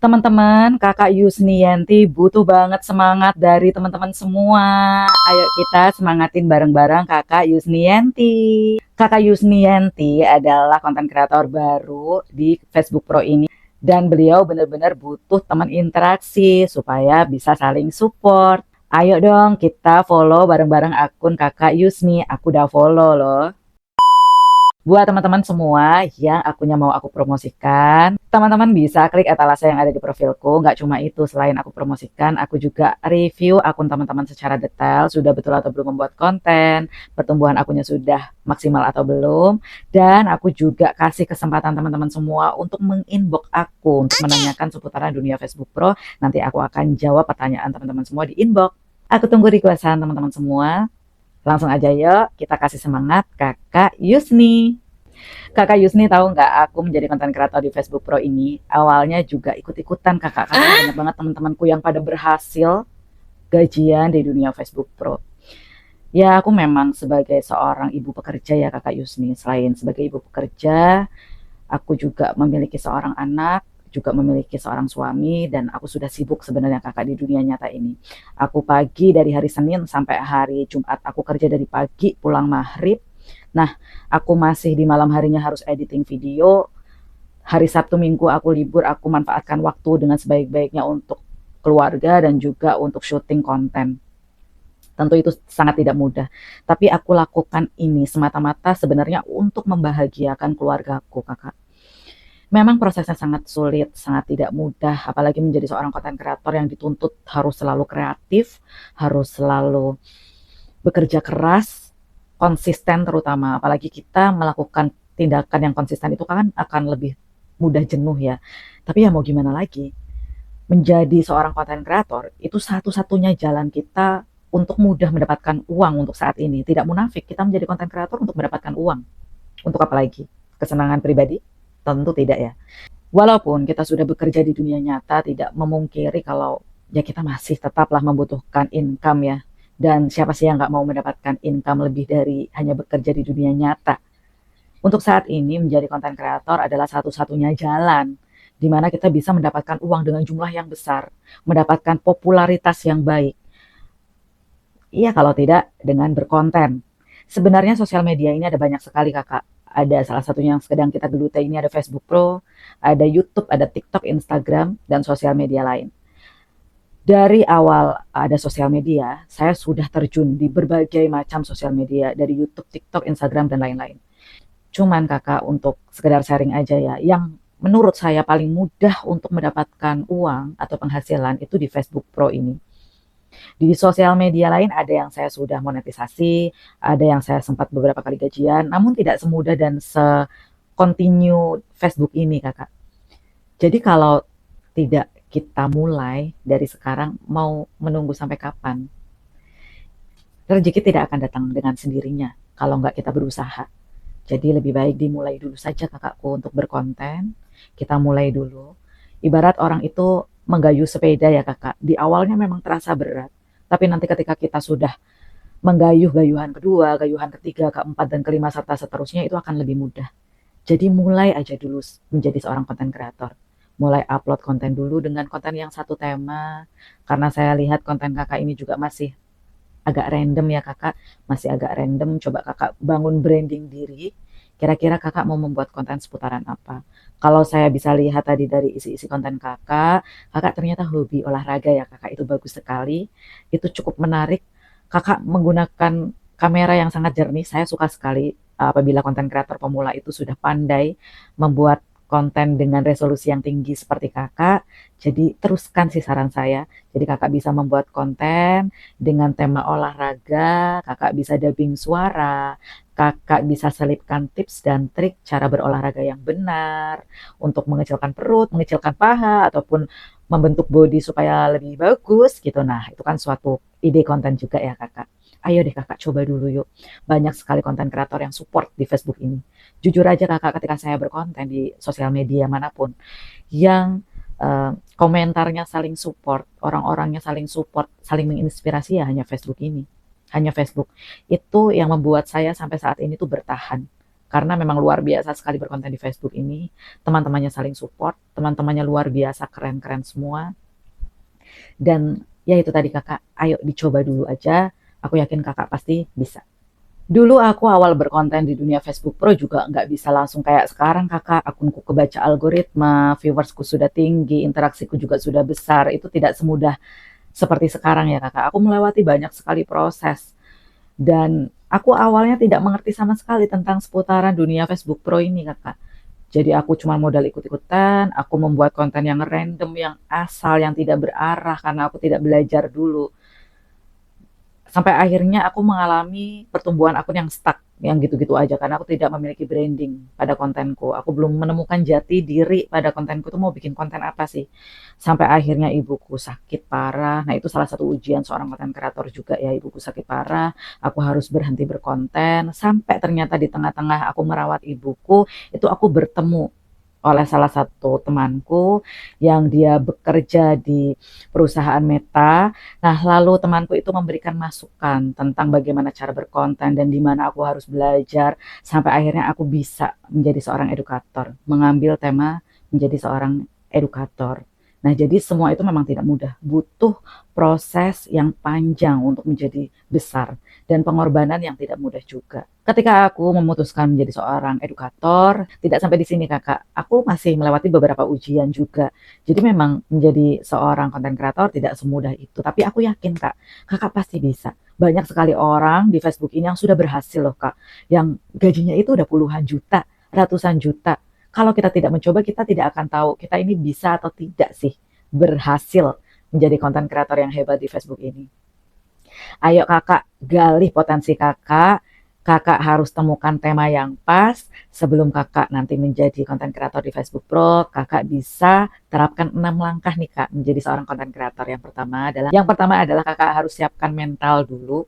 Teman-teman, Kakak Yusnianti butuh banget semangat dari teman-teman semua. Ayo kita semangatin bareng-bareng Kakak Yusnianti. Kakak Yusnianti adalah konten kreator baru di Facebook Pro ini. Dan beliau benar-benar butuh teman interaksi supaya bisa saling support. Ayo dong kita follow bareng-bareng akun Kakak Yusni. Aku udah follow loh. Buat teman-teman semua yang akunnya mau aku promosikan, teman-teman bisa klik etalase yang ada di profilku. Nggak cuma itu, selain aku promosikan, aku juga review akun teman-teman secara detail, sudah betul atau belum membuat konten, pertumbuhan akunnya sudah maksimal atau belum, dan aku juga kasih kesempatan teman-teman semua untuk menginbox aku, untuk menanyakan seputaran dunia Facebook Pro. Nanti aku akan jawab pertanyaan teman-teman semua di inbox. Aku tunggu requestan teman-teman semua. Langsung aja yuk, kita kasih semangat Kakak Yusni. Kakak Yusni tahu nggak, aku menjadi konten kreator di Facebook Pro ini, awalnya juga ikut-ikutan kakak, karena banyak banget teman-temanku yang pada berhasil gajian di dunia Facebook Pro. Ya, aku memang sebagai seorang ibu pekerja ya Kakak Yusni. Selain sebagai ibu pekerja, aku juga memiliki seorang anak, juga memiliki seorang suami, dan aku sudah sibuk sebenarnya kakak di dunia nyata ini. Aku pagi dari hari Senin sampai hari Jumat, aku kerja dari pagi pulang maghrib. Nah, aku masih di malam harinya harus editing video. Hari Sabtu Minggu aku libur, aku manfaatkan waktu dengan sebaik-baiknya untuk keluarga dan juga untuk syuting konten. Tentu itu sangat tidak mudah, tapi aku lakukan ini semata-mata sebenarnya untuk membahagiakan keluargaku, kakak. Memang prosesnya sangat sulit, sangat tidak mudah, apalagi menjadi seorang konten kreator yang dituntut harus selalu kreatif, harus selalu bekerja keras, konsisten terutama. Apalagi kita melakukan tindakan yang konsisten itu kan akan lebih mudah jenuh ya. Tapi ya mau gimana lagi? Menjadi seorang konten kreator itu satu-satunya jalan kita untuk mudah mendapatkan uang untuk saat ini. Tidak munafik, kita menjadi konten kreator untuk mendapatkan uang. Untuk apa lagi? Kesenangan pribadi? Tentu tidak ya. Walaupun kita sudah bekerja di dunia nyata, tidak memungkiri kalau ya kita masih tetaplah membutuhkan income ya. Dan siapa sih yang nggak mau mendapatkan income lebih dari hanya bekerja di dunia nyata? Untuk saat ini menjadi konten kreator adalah satu-satunya jalan di mana kita bisa mendapatkan uang dengan jumlah yang besar, mendapatkan popularitas yang baik. Iya, kalau tidak dengan berkonten. Sebenarnya sosial media ini ada banyak sekali, Kakak. Ada salah satunya yang sedang kita geluti ini, ada Facebook Pro, ada YouTube, ada TikTok, Instagram, dan sosial media lain. Dari awal ada sosial media, saya sudah terjun di berbagai macam sosial media, dari YouTube, TikTok, Instagram, dan lain-lain. Cuman kakak, untuk sekedar sharing aja ya, yang menurut saya paling mudah untuk mendapatkan uang atau penghasilan itu di Facebook Pro ini. Di sosial media lain ada yang saya sudah monetisasi, ada yang saya sempat beberapa kali gajian, namun tidak semudah dan se-continue Facebook ini kakak. Jadi kalau tidak kita mulai dari sekarang, mau menunggu sampai kapan? Rezeki tidak akan datang dengan sendirinya kalau nggak kita berusaha. Jadi lebih baik dimulai dulu saja kakakku untuk berkonten. Kita mulai dulu. Ibarat orang itu menggayuh sepeda ya kakak. Di awalnya memang terasa berat. Tapi nanti ketika kita sudah menggayuh gayuhan kedua, gayuhan ketiga, keempat, dan kelima, serta seterusnya itu akan lebih mudah. Jadi mulai aja dulu menjadi seorang konten kreator. Mulai upload konten dulu dengan konten yang satu tema. Karena saya lihat konten kakak ini juga masih agak random ya kakak, masih agak random. Coba kakak bangun branding diri, kira-kira kakak mau membuat konten seputaran apa. Kalau saya bisa lihat tadi dari isi-isi konten kakak, kakak ternyata hobi olahraga ya kakak, itu bagus sekali, itu cukup menarik. Kakak menggunakan kamera yang sangat jernih, saya suka sekali apabila konten kreator pemula itu sudah pandai membuat konten dengan resolusi yang tinggi seperti kakak. Jadi teruskan sih saran saya. Jadi kakak bisa membuat konten dengan tema olahraga, kakak bisa dubbing suara, kakak bisa selipkan tips dan trik cara berolahraga yang benar untuk mengecilkan perut, mengecilkan paha, ataupun membentuk body supaya lebih bagus gitu. Nah, itu kan suatu ide konten juga ya kakak. Ayo deh kakak coba dulu yuk. Banyak sekali konten kreator yang support di Facebook ini. Jujur aja kakak, ketika saya berkonten di sosial media manapun, yang komentarnya saling support, orang-orangnya saling support, saling menginspirasi ya hanya Facebook ini. Hanya Facebook. Itu yang membuat saya sampai saat ini tuh bertahan. karena memang luar biasa sekali berkonten di Facebook ini. Teman-temannya saling support, teman-temannya luar biasa keren-keren semua. Dan ya itu tadi kakak, ayo dicoba dulu aja. Aku yakin kakak pasti bisa. Dulu aku awal berkonten di dunia Facebook Pro juga nggak bisa langsung kayak sekarang kakak. Akunku kebaca algoritma, viewersku sudah tinggi, interaksiku juga sudah besar. Itu tidak semudah seperti sekarang ya kakak. Aku melewati banyak sekali proses. Dan aku awalnya tidak mengerti sama sekali tentang seputaran dunia Facebook Pro ini kakak. Jadi aku cuma modal ikut-ikutan, aku membuat konten yang random, yang asal, yang tidak berarah karena aku tidak belajar dulu. Sampai akhirnya aku mengalami pertumbuhan akun yang stuck, yang gitu-gitu aja karena aku tidak memiliki branding pada kontenku. Aku belum menemukan jati diri pada kontenku tuh mau bikin konten apa sih. Sampai akhirnya ibuku sakit parah. Nah, itu salah satu ujian seorang konten kreator juga ya, ibuku sakit parah. Aku harus berhenti berkonten sampai ternyata di tengah-tengah aku merawat ibuku, itu aku bertemu oleh salah satu temanku yang dia bekerja di perusahaan Meta. Nah, lalu temanku itu memberikan masukan tentang bagaimana cara berkonten dan di mana aku harus belajar sampai akhirnya aku bisa menjadi seorang edukator, mengambil tema menjadi seorang edukator. Nah, jadi semua itu memang tidak mudah, butuh proses yang panjang untuk menjadi besar dan pengorbanan yang tidak mudah juga. Ketika aku memutuskan menjadi seorang edukator, tidak sampai di sini kakak, aku masih melewati beberapa ujian juga. Jadi memang menjadi seorang konten kreator tidak semudah itu, tapi aku yakin kak, kakak pasti bisa. Banyak sekali orang di Facebook ini yang sudah berhasil loh kak, yang gajinya itu udah puluhan juta, ratusan juta. Kalau kita tidak mencoba, kita tidak akan tahu kita ini bisa atau tidak sih berhasil menjadi konten kreator yang hebat di Facebook ini. Ayo kakak, gali potensi kakak. Kakak harus temukan tema yang pas sebelum kakak nanti menjadi konten kreator di Facebook Pro. Kakak bisa terapkan 6 langkah nih kak menjadi seorang konten kreator. Yang pertama adalah kakak harus siapkan mental dulu.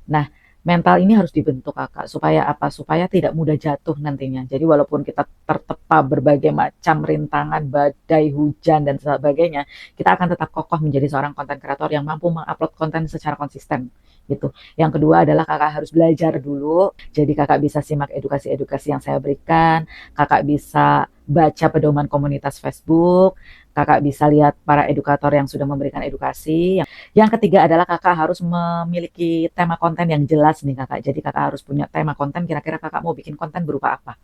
Nah, mental ini harus dibentuk kakak supaya apa? Supaya tidak mudah jatuh nantinya. Jadi walaupun kita tertepa berbagai macam rintangan, badai, hujan dan sebagainya, kita akan tetap kokoh menjadi seorang konten kreator yang mampu mengupload konten secara konsisten gitu. Yang kedua adalah kakak harus belajar dulu. Jadi kakak bisa simak edukasi-edukasi yang saya berikan, kakak bisa baca pedoman komunitas Facebook, kakak bisa lihat para edukator yang sudah memberikan edukasi. Yang ketiga adalah kakak harus memiliki tema konten yang jelas nih kakak. Jadi kakak harus punya tema konten, kira-kira kakak mau bikin konten berupa apa?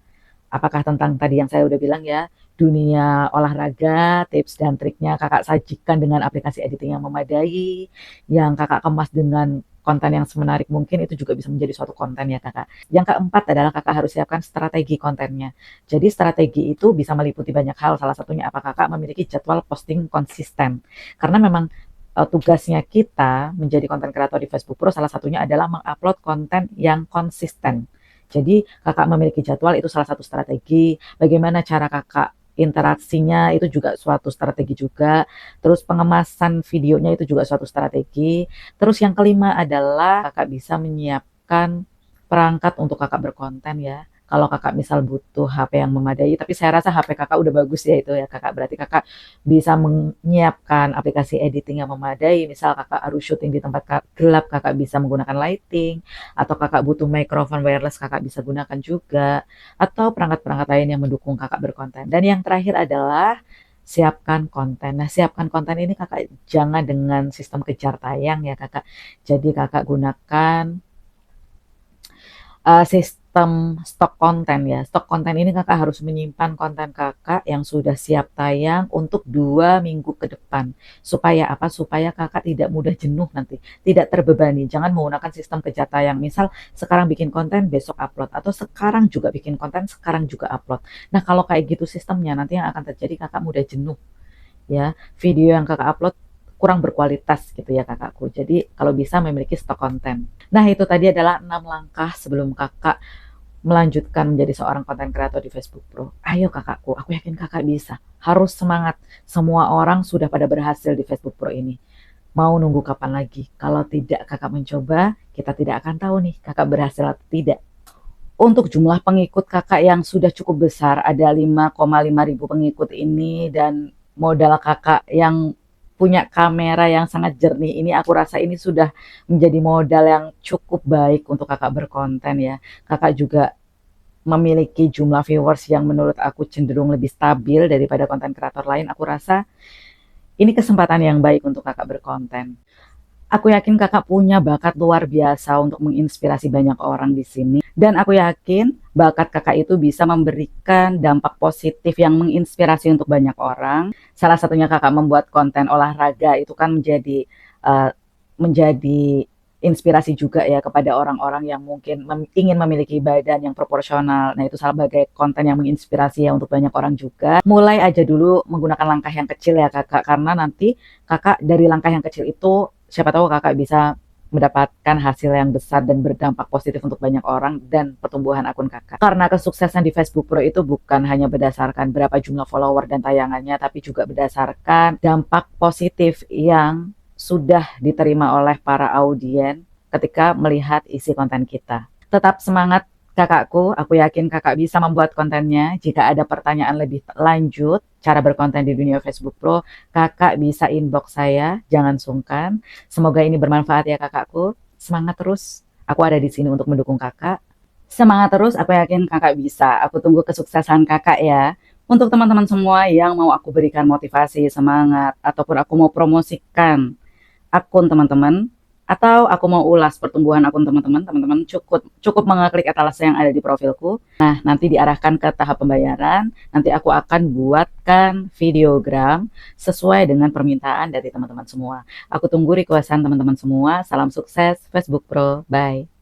Apakah tentang tadi yang saya udah bilang ya, dunia olahraga, tips dan triknya kakak sajikan dengan aplikasi editing yang memadai, yang kakak kemas dengan konten yang semenarik mungkin, itu juga bisa menjadi suatu konten ya kakak. Yang keempat adalah kakak harus siapkan strategi kontennya. Jadi strategi itu bisa meliputi banyak hal, salah satunya apa kakak memiliki jadwal posting konsisten. Karena memang tugasnya kita menjadi konten kreator di Facebook Pro salah satunya adalah mengupload konten yang konsisten. Jadi kakak memiliki jadwal itu salah satu strategi. Bagaimana cara kakak interaksinya itu juga suatu strategi juga. Terus pengemasan videonya itu juga suatu strategi. Terus yang kelima adalah kakak bisa menyiapkan perangkat untuk kakak berkonten ya. Kalau kakak misal butuh HP yang memadai, tapi saya rasa HP kakak udah bagus ya itu ya kakak. Berarti kakak bisa menyiapkan aplikasi editing yang memadai. Misal kakak harus syuting di tempat gelap, kakak bisa menggunakan lighting. Atau kakak butuh mikrofon wireless, kakak bisa gunakan juga. Atau perangkat-perangkat lain yang mendukung kakak berkonten. Dan yang terakhir adalah siapkan konten. Nah, siapkan konten ini kakak jangan dengan sistem kejar tayang ya kakak. Jadi kakak gunakan sistem stok konten ya. Stok konten ini kakak harus menyimpan konten kakak yang sudah siap tayang untuk 2 minggu ke depan. Supaya apa? Supaya kakak tidak mudah jenuh nanti. Tidak terbebani. Jangan menggunakan sistem kejar tayang. Misal sekarang bikin konten, besok upload. Atau sekarang juga bikin konten, sekarang juga upload. Nah kalau kayak gitu sistemnya, nanti yang akan terjadi kakak mudah jenuh. Ya, video yang kakak upload kurang berkualitas gitu ya kakakku. Jadi kalau bisa memiliki stok konten. Nah itu tadi adalah 6 langkah sebelum kakak melanjutkan menjadi seorang konten kreator di Facebook Pro. Ayo kakakku, aku yakin kakak bisa. Harus semangat. Semua orang sudah pada berhasil di Facebook Pro ini. Mau nunggu kapan lagi? Kalau tidak kakak mencoba, kita tidak akan tahu nih kakak berhasil atau tidak. Untuk jumlah pengikut kakak yang sudah cukup besar, ada 5,5 ribu pengikut ini, dan modal kakak yang punya kamera yang sangat jernih ini, aku rasa ini sudah menjadi modal yang cukup baik untuk kakak berkonten ya. Kakak juga memiliki jumlah viewers yang menurut aku cenderung lebih stabil daripada konten kreator lain, aku rasa ini kesempatan yang baik untuk kakak berkonten. Aku yakin kakak punya bakat luar biasa untuk menginspirasi banyak orang di sini. Dan aku yakin bakat kakak itu bisa memberikan dampak positif yang menginspirasi untuk banyak orang. Salah satunya kakak membuat konten olahraga itu kan eh, menjadi inspirasi juga ya kepada orang-orang yang mungkin ingin memiliki badan yang proporsional. Nah, itu salah sebagai konten yang menginspirasi ya untuk banyak orang juga. Mulai aja dulu menggunakan langkah yang kecil ya kakak, karena nanti kakak dari langkah yang kecil itu siapa tahu kakak bisa mendapatkan hasil yang besar dan berdampak positif untuk banyak orang dan pertumbuhan akun kakak. Karena kesuksesan di Facebook Pro itu bukan hanya berdasarkan berapa jumlah follower dan tayangannya, tapi juga berdasarkan dampak positif yang sudah diterima oleh para audien ketika melihat isi konten kita. Tetap semangat kakakku, aku yakin kakak bisa membuat kontennya. Jika ada pertanyaan lebih lanjut, cara berkonten di dunia Facebook Pro, kakak bisa inbox saya, jangan sungkan. Semoga ini bermanfaat ya kakakku. Semangat terus, aku ada di sini untuk mendukung kakak. Semangat terus, aku yakin kakak bisa. Aku tunggu kesuksesan kakak ya. Untuk teman-teman semua yang mau aku berikan motivasi, semangat, ataupun aku mau promosikan akun teman-teman, atau aku mau ulas pertumbuhan akun teman-teman, teman-teman cukup cukup mengeklik etalase yang ada di profilku. Nah, nanti diarahkan ke tahap pembayaran. Nanti aku akan buatkan videogram sesuai dengan permintaan dari teman-teman semua. Aku tunggu requestan teman-teman semua. Salam sukses Facebook Pro. Bye.